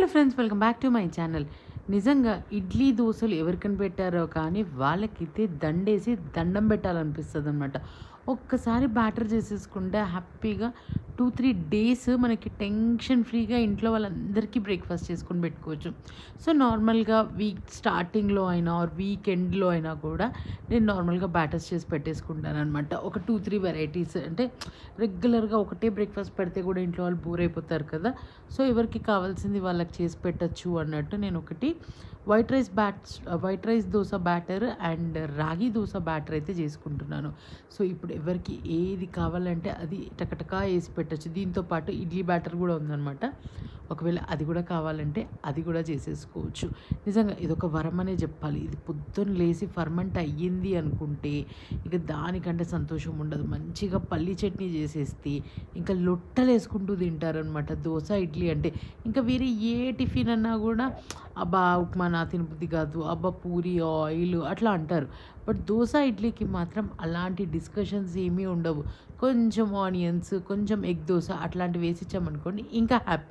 Friends, welcome back to my channel. నిజంగా ఇడ్లీ దోసలు ఎవరికని పెట్టారో కానీ వాళ్ళకైతే దండేసి దండం పెట్టాలనిపిస్తదనమాట. ఒక్కసారి బ్యాటర్ చేసేసుకుంటే హ్యాపీగా 2, 3 డేస్ మనకి టెన్షన్ ఫ్రీగా ఇంట్లో వాళ్ళందరికీ బ్రేక్‌ఫాస్ట్ చేసుకొని పెట్టుకోవచ్చు. సో, నార్మల్‌గా వీక్ స్టార్టింగ్‌లో అయినా ఆర్ వీకెండ్‌లో అయినా కూడా నేను నార్మల్‌గా బ్యాటర్స్ చేసి పెట్టేసుకుంటాననమాట. ఒక 2, 3 వెరైటీస్ అంటే రెగ్యులర్‌గా ఒకటే బ్రేక్‌ఫాస్ట్ పెడితే కూడా ఇంట్లో వాళ్ళు బోర్ అయిపోతారు కదా! సో, ఎవరికి కావాల్సింది వాళ్ళకి చేసి పెట్టొచ్చు అన్నట్టు నేనొకటి white rice dosa batter and ragi dosa batter అయితే చేసుకుంటున్నాను. సో, ఇప్పుడు ఎవరికి ఏది కావాలంటే అది టకటకా ఏసి పెట్టొచ్చు. దీంతో పాటు ఇడ్లీ బ్యాటర్ కూడా ఉందనమాట. ఒకవేళ అది కూడా కావాలంటే అది కూడా చేసేసుకోవచ్చు. నిజంగా ఇదొక వరం అనే చెప్పాలి. ఇది పొద్దున్న లేసి ఫర్మెంట్ అయ్యింది అనుకుంటే ఇక దానికంటే సంతోషం ఉండదు. మంచిగా పల్లీ చట్నీ చేసేస్తే ఇంకా లొట్టలేసుకుంటూ తింటారనమాట దోస, ఇడ్లీ అంటే. ఇంకా వేరే ఏ టిఫిన్ అన్నా కూడా అబ్బా! ఉప్మా నా తినబుద్ధి కాదు. అబ్బా! పూరి ఆయిల్ అట్లా అంటారు. బట్ దోస, ఇడ్లీకి మాత్రం అలాంటి డిస్కషన్స్ ఏమీ ఉండవు. కొంచెం ఆనియన్స్, కొంచెం ఎగ్ దోస అట్లాంటివి వేసిచ్చామనుకోండి ఇంకా హ్యాపీ.